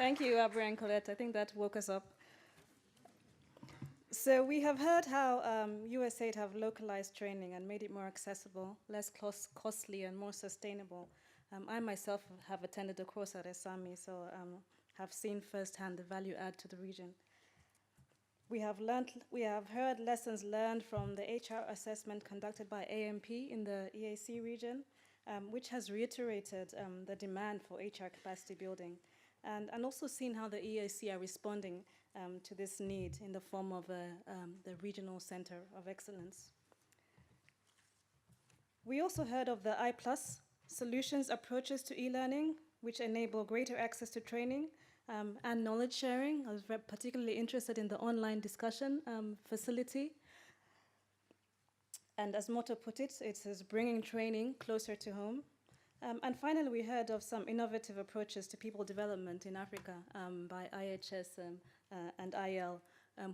Thank you, Abra and Colette. I think that woke us up. So we have heard how USAID have localized training and made it more accessible, less costly, and more sustainable. I myself have attended a course at ESAMI, so have seen firsthand the value add to the region. We have heard lessons learned from the HR assessment conducted by AMP in the EAC region, which has reiterated the demand for HR capacity building, and also seen how the EAC are responding to this need in the form of the Regional Center of Excellence. We also heard of the I+ solutions approaches to e-learning, which enable greater access to training and knowledge sharing. I was particularly interested in the online discussion facility. And as Motto put it, it says bringing training closer to home. And finally, we heard of some innovative approaches to people development in Africa by IHS and IL,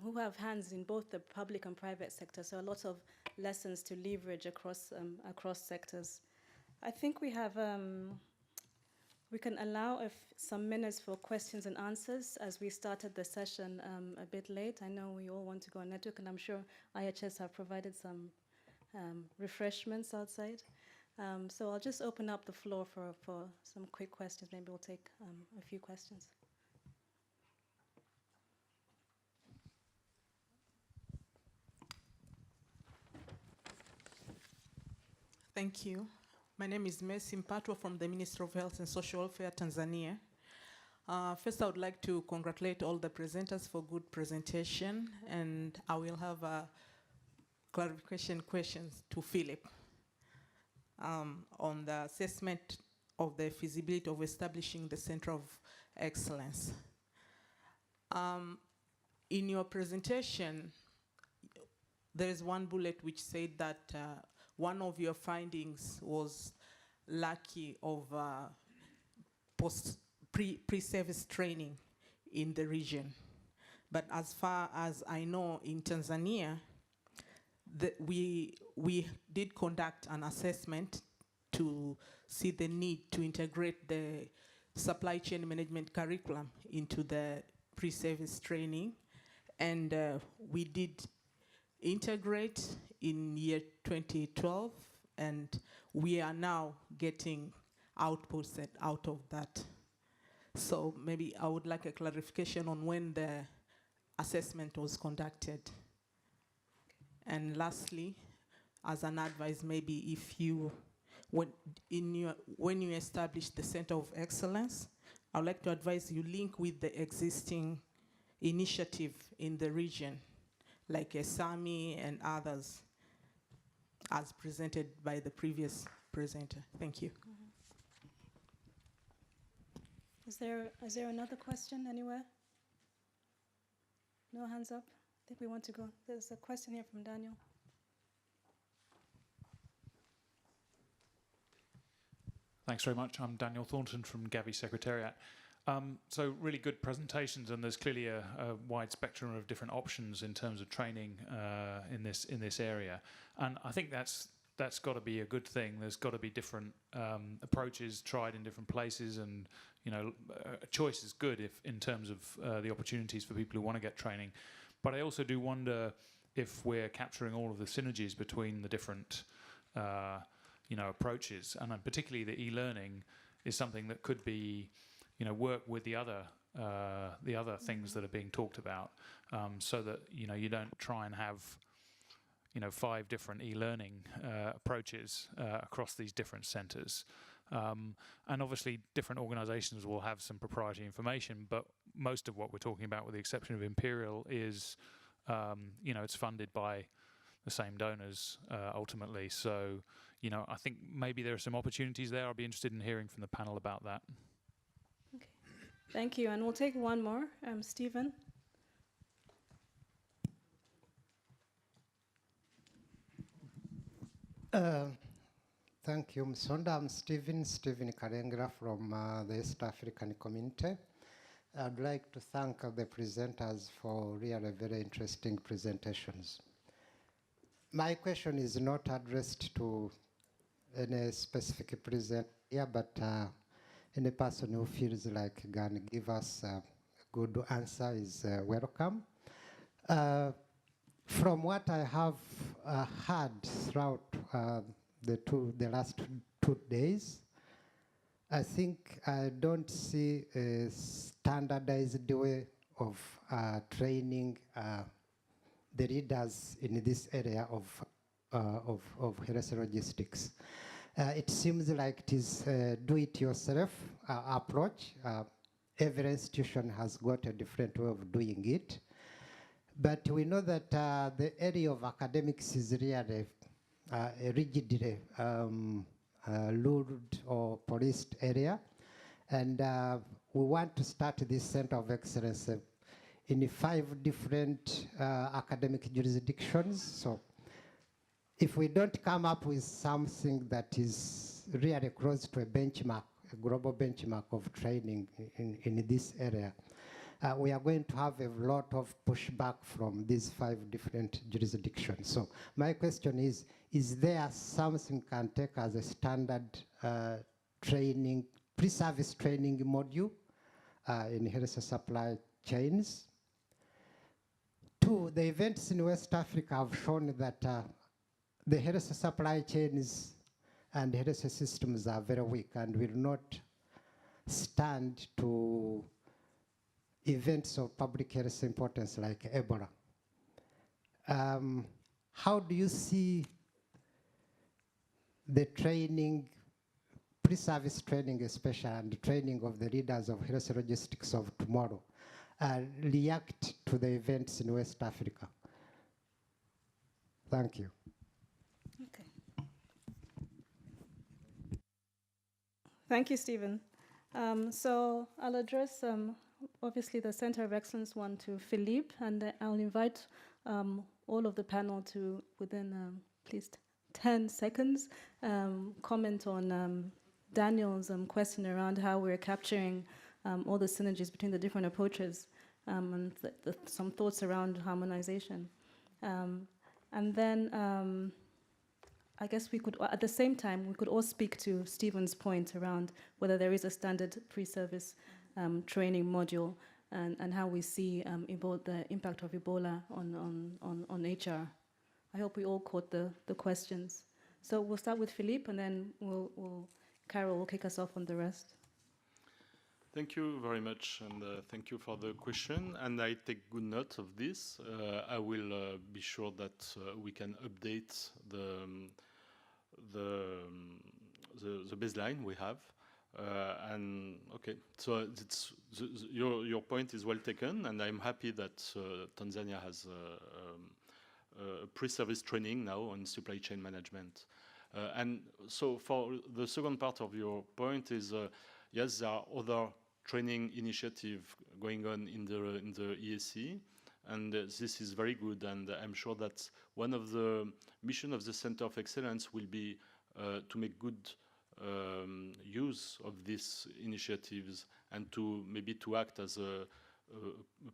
who have hands in both the public and private sector. So a lot of lessons to leverage across sectors. I think we have, we can allow some minutes for questions and answers as we started the session a bit late. I know we all want to go on network, and I'm sure IHS have provided some refreshments outside. So I'll just open up the floor for some quick questions. Maybe we'll take a few questions. Thank you. My name is Messi Mpatwa from the Ministry of Health and Social Welfare, Tanzania. First, I would like to congratulate all the presenters for good presentation, and I will have clarification questions to Philip on the assessment of the feasibility of establishing the Center of Excellence. In your presentation, there is one bullet which said that one of your findings was lack of pre-service training in the region. But as far as I know, in Tanzania, we did conduct an assessment to see the need to integrate the supply chain management curriculum into the pre-service training. And we did integrate in year 2012, and we are now getting outputs out of that. So maybe I would like a clarification on when the assessment was conducted. And lastly, as an advice, maybe if you, when you establish the Center of Excellence, I would like to advise you link with the existing initiative in the region, like ESAMI and others, as presented by the previous presenter. Thank you. Is there another question anywhere? No hands up? I think we want to go. There's a question here from Daniel. Thanks very much. I'm Daniel Thornton from Gavi Secretariat. So really good presentations, and there's clearly a wide spectrum of different options in terms of training in this area. And I think that's got to be a good thing. There's got to be different approaches tried in different places, and a choice is good if in terms of the opportunities for people who want to get training. But I also do wonder if we're capturing all of the synergies between the different approaches, and particularly the e-learning is something that could be work with the other things that are being talked about, so that you don't try and have 5 different e-learning approaches across these different centers. And obviously different organizations will have some proprietary information, but most of what we're talking about, with the exception of Imperial, is it's funded by the same donors ultimately. So I think maybe there are some opportunities there. I'll be interested in hearing from the panel about that. Okay, thank you. And we'll take one more. Stephen. Thank you, Msonda. I'm Stephen Karengra from the East African Community. I'd like to thank the presenters for really very interesting presentations. My question is not addressed to any specific presenter here, but Any person who feels like can give us a good answer is welcome. From what I have heard throughout the last 2 days, I think I don't see a standardized way of training the leaders in this area of health logistics. It seems like it is do-it-yourself approach. Every institution has got a different way of doing it. But we know that the area of academics is really a rigidly ruled or policed area. And we want to start this center of excellence in 5 different academic jurisdictions. So if we don't come up with something that is really close to a benchmark, a global benchmark of training in this area, we are going to have a lot of pushback from these 5 different jurisdictions. So my question is there something can take as a standard training, pre-service training module in health supply chains? 2, the events in West Africa have shown that the health supply chains and health systems are very weak and will not stand to events of public health importance like Ebola. How do you see the training, pre-service training especially, and the training of the leaders of health logistics of tomorrow react to the events in West Africa? Thank you. Okay. Thank you, Stephen. So I'll address obviously the Center of Excellence one to Philippe, and I'll invite all of the panel to, within please 10 seconds, comment on Daniel's question around how we're capturing all the synergies between the different approaches, and some thoughts around harmonization. And then I guess we could, at the same time, we could all speak to Stephen's point around whether there is a standard pre-service training module, and how we see the impact of Ebola on HR. I hope we all caught the questions. So we'll start with Philippe, and then Carol will kick us off on the rest. Thank you very much, and thank you for the question. And I take good note of this. I will be sure that we can update the baseline we have. And okay, so your point is well taken, and I'm happy that Tanzania has a pre-service training now on supply chain management. And so for the second part of your point is, yes, there are other training initiative going on in the ESC, and this is very good, and I'm sure that one of the mission of the Center of Excellence will be to make good use of these initiatives, and to maybe to act as a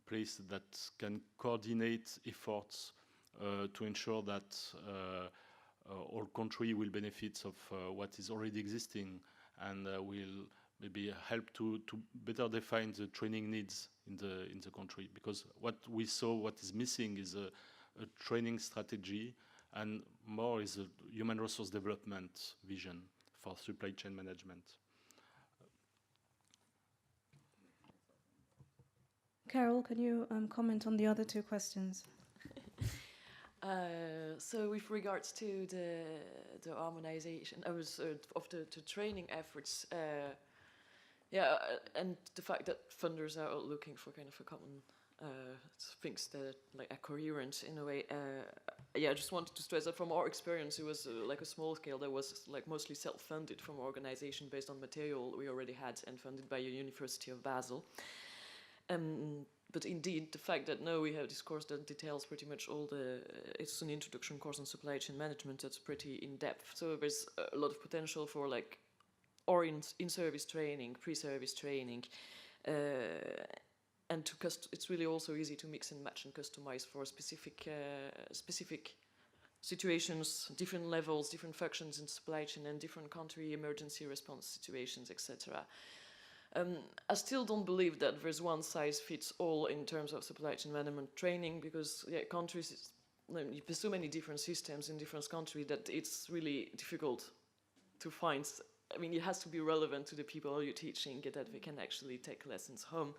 place that can coordinate efforts to ensure that all country will benefit of what is already existing, and will maybe help to better define the training needs in the country. Because what we saw, what is missing is a training strategy, and more is a human resource development vision for supply chain management. Carol, can you comment on the other 2 questions? So with regards to the harmonization of the training efforts, yeah, and the fact that funders are looking for kind of a common things that like are coherent in a way. Yeah, I just wanted to stress that from our experience, it was like a small scale that was like mostly self-funded from our organization based on material we already had and funded by the University of Basel. But indeed, the fact that now we have this course that details pretty much all it's an introduction course on supply chain management that's pretty in-depth. So there's a lot of potential for like, or in-service training, pre-service training, and it's really also easy to mix and match and customize for specific situations, different levels, different functions in supply chain, and different country emergency response situations, etc. I still don't believe that there's one size fits all in terms of supply chain management training, because countries, there's so many different systems in different countries that it's really difficult to find. I mean, it has to be relevant to the people you're teaching, that they can actually take lessons home.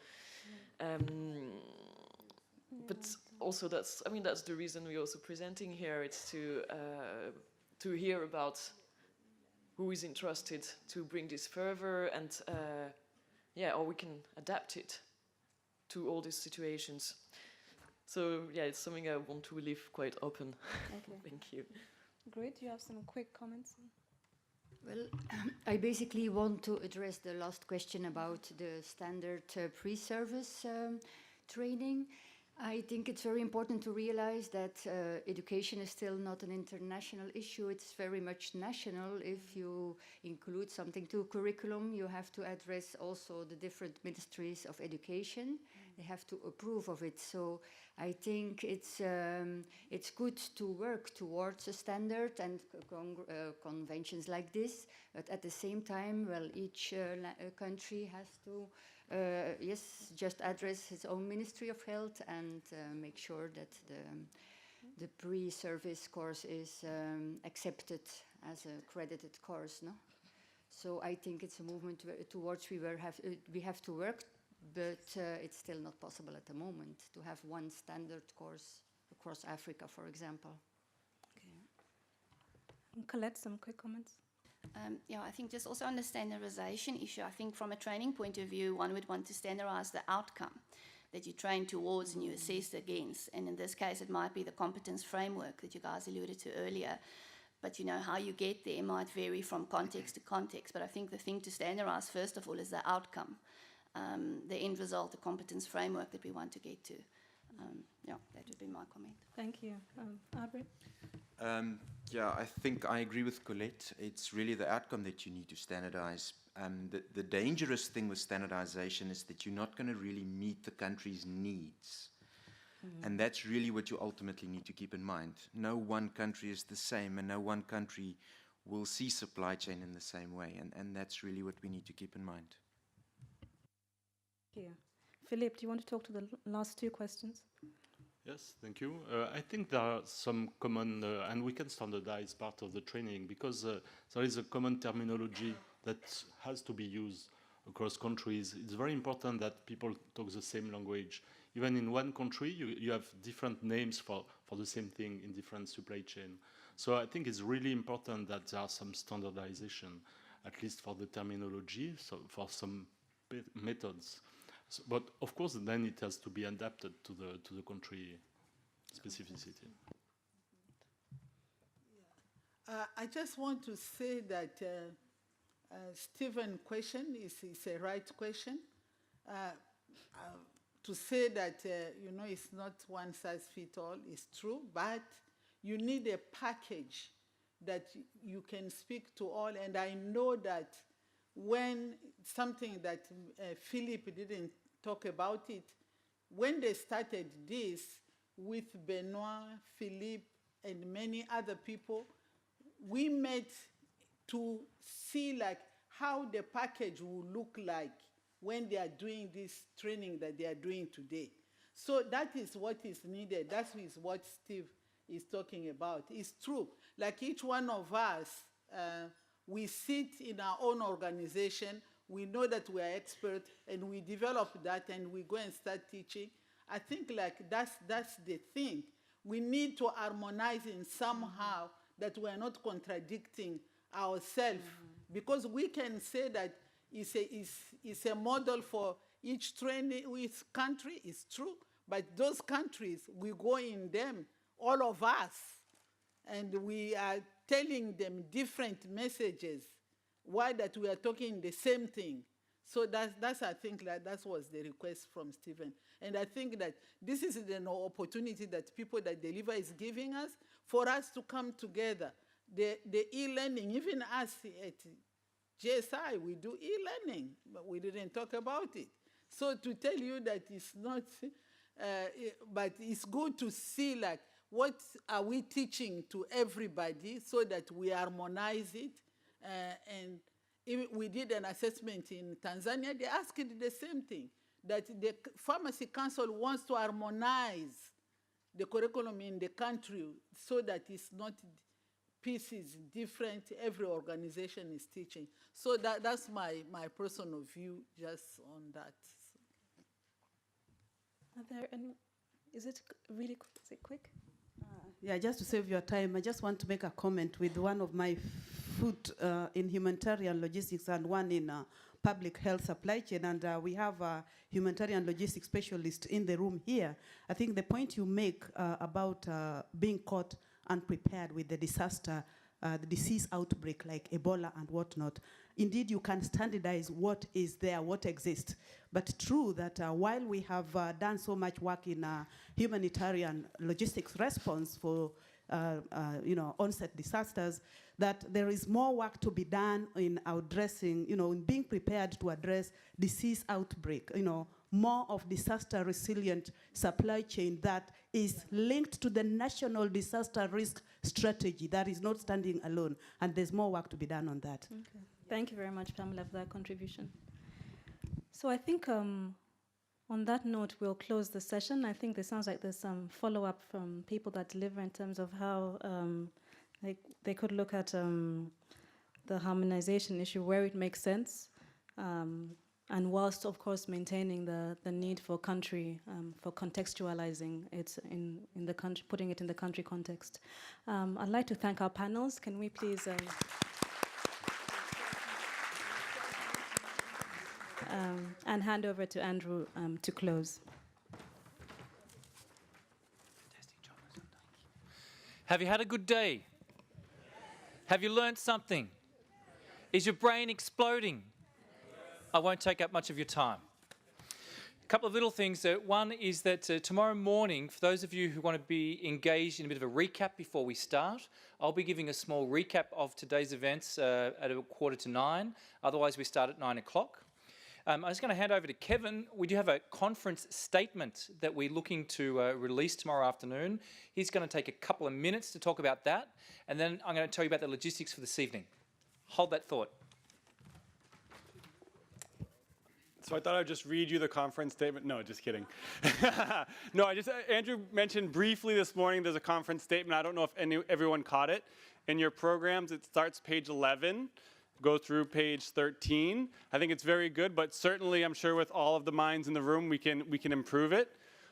But also that's the reason we're also presenting here. It's to hear about who is interested to bring this further, and or we can adapt it to all these situations. So it's something I want to leave quite open. Okay. Thank you. Great. Do you have some quick comments? Well, I basically want to address the last question about the standard pre-service training. I think it's very important to realize that education is still not an international issue. It's very much national. If you include something to curriculum, you have to address also the different ministries of education. They have to approve of it. So I think it's good to work towards a standard and conventions like this. But at the same time, well, each country has to just address his own Ministry of Health and make sure that the pre-service course is accepted as a credited course. No, so I think it's a movement towards we have to work, but it's still not possible at the moment to have one standard course across Africa, for example. Okay. Colette, some quick comments. I think just also on the standardization issue, I think from a training point of view, one would want to standardize the outcome that you train towards and you assess against. And in this case, it might be the competence framework that you guys alluded to earlier. But how you get there might vary from context to context. But I think the thing to standardize, first of all, is the outcome, the end result, the competence framework that we want to get to. That would be my comment. Thank you. Aubrey? I think I agree with Colette. It's really the outcome that you need to standardize. The dangerous thing with standardization is that you're not going to really meet the country's needs. And that's really what you ultimately need to keep in mind. No one country is the same, and no one country will see supply chain in the same way. And that's really what we need to keep in mind. Thank you. Philippe, do you want to talk to the last two questions? Yes, thank you. I think there are some common, and we can standardize part of the training, because there is a common terminology that has to be used across countries. It's very important that people talk the same language. Even in one country, you have different names for the same thing in different supply chain. So I think it's really important that there are some standardization, at least for the terminology, so for some methods. So, but of course, then it has to be adapted to the country specificity. I just want to say that Stephen's question is a right question. To say that it's not one size fits all is true, but you need a package that you can speak to all. And I know that when something that Philippe didn't talk about it, when they started this with Benoit, Philippe, and many other people, we met to see how the package will look like when they are doing this training that they are doing today. So that is what is needed. That is what Steve is talking about. It's true. Like each one of us, we sit in our own organization, we know that we are experts, and we develop that, and we go and start teaching. I think that's the thing. We need to harmonize in somehow that we are not contradicting ourselves, because we can say that it's a model for each training, each country, is true, but those countries, we go in them, all of us, and we are telling them different messages. Why that we are talking the same thing? So that's I think that was the request from Stephen. And I think that this is an opportunity that people that deliver is giving us for us to come together. The e-learning, even us at JSI, we do e-learning, but we didn't talk about it. So to tell you that it's not, but it's good to see what are we teaching to everybody so that we harmonize it we did an assessment in Tanzania, they asked the same thing, that the Pharmacy Council wants to harmonize the curriculum in the country so that it's not pieces different, every organization is teaching. So that's my personal view just on that. Are there any, is it quick? Yeah, just to save your time, I just want to make a comment with one of my foot in humanitarian logistics and one in public health supply chain, and we have a humanitarian logistics specialist in the room here. I think the point you make about being caught unprepared with the disaster, the disease outbreak like Ebola and whatnot, indeed you can standardize what is there, what exists. But true that while we have done so much work in humanitarian logistics response for onset disasters, that there is more work to be done in addressing, in being prepared to address disease outbreak, more of disaster resilient supply chain that is linked to the national disaster risk strategy that is not standing alone. And there's more work to be done on that. Okay. Thank you very much, Pamela, for that contribution. So I think on that note, we'll close the session. I think it sounds like there's some follow-up from people that deliver in terms of how they could look at the harmonization issue where it makes sense, and whilst, of course, maintaining the need for country, for contextualizing it in the country, putting it in the country context. I'd like to thank our panels. Can we please... and hand over to Andrew to close. Have you had a good day? Have you learned something? Is your brain exploding? I won't take up much of your time. A couple of little things. One is that tomorrow morning, for those of you who want to be engaged in a bit of a recap before we start, I'll be giving a small recap of today's events at 8:45. Otherwise, we start at 9 o'clock. I'm just going to hand over to Kevin. We do have a conference statement that we're looking to release tomorrow afternoon. He's going to take a couple of minutes to talk about that, and then I'm going to tell you about the logistics for this evening. Hold that thought. So I thought I'd just read you the conference statement. No, just kidding. No, Andrew mentioned briefly this morning there's a conference statement. I don't know if everyone caught it. In your programs, it starts page 11. Go through page 13. I think it's very good, but certainly I'm sure with all of the minds in the room, we can improve it.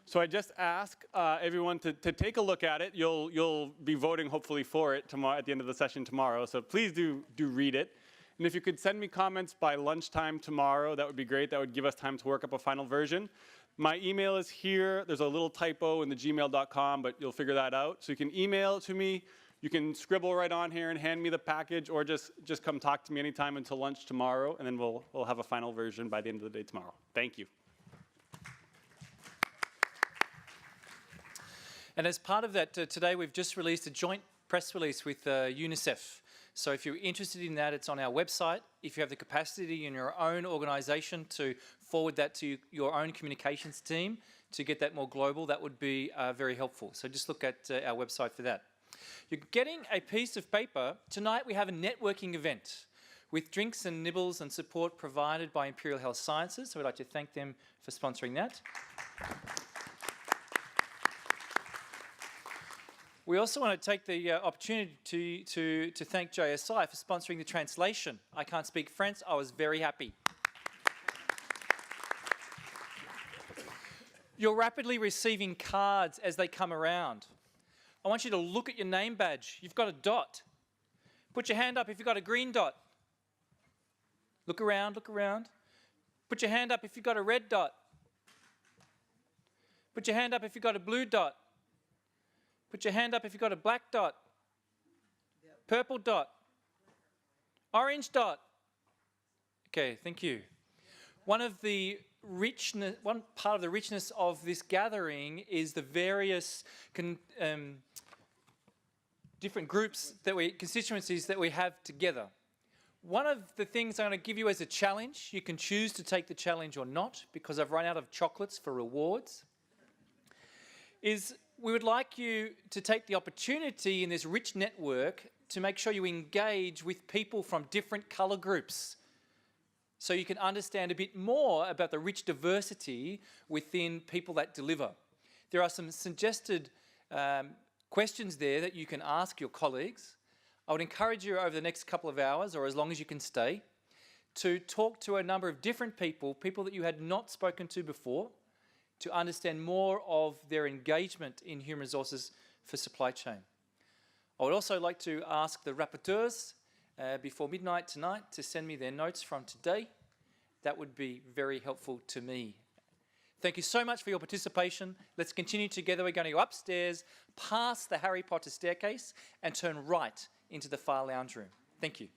So I just ask everyone to take a look at it. You'll be voting hopefully for it tomorrow at the end of the session tomorrow. So please do read it. And if you could send me comments by lunchtime tomorrow, that would be great. That would give us time to work up a final version. My email is here. There's a little typo in the gmail.com, but you'll figure that out. So you can email it to me. You can scribble right on here and hand me the package, or just come talk to me anytime until lunch tomorrow, and then we'll have a final version by the end of the day tomorrow. Thank you. And as part of that, today we've just released a joint press release with UNICEF. So if you're interested in that, it's on our website. If you have the capacity in your own organisation to forward that to your own communications team to get that more global, that would be very helpful. So just look at our website for that. You're getting a piece of paper. Tonight we have a networking event with drinks and nibbles and support provided by Imperial Health Sciences. So we'd like to thank them for sponsoring that. We also want to take the opportunity to thank JSI for sponsoring the translation. I can't speak French. I was very happy. You're rapidly receiving cards as they come around. I want you to look at your name badge. You've got a dot. Put your hand up if you've got a green dot. Look around, look around. Put your hand up if you've got a red dot. Put your hand up if you've got a blue dot. Put your hand up if you've got a black dot. Purple dot. Orange dot. Okay, thank you. One part of the richness of this gathering is the various different groups constituencies that we have together. One of the things I'm going to give you as a challenge, you can choose to take the challenge or not, because I've run out of chocolates for rewards, is we would like you to take the opportunity in this rich network to make sure you engage with people from different colour groups. so you can understand a bit more about the rich diversity within people that deliver. There are some suggested questions there that you can ask your colleagues. I would encourage you over the next couple of hours, or as long as you can stay, to talk to a number of different people that you had not spoken to before, to understand more of their engagement in human resources for supply chain. I would also like to ask the rapporteurs before midnight tonight to send me their notes from today. That would be very helpful to me. Thank you so much for your participation. Let's continue together. We're going to go upstairs, past the Harry Potter staircase, and turn right into the far lounge room. Thank you.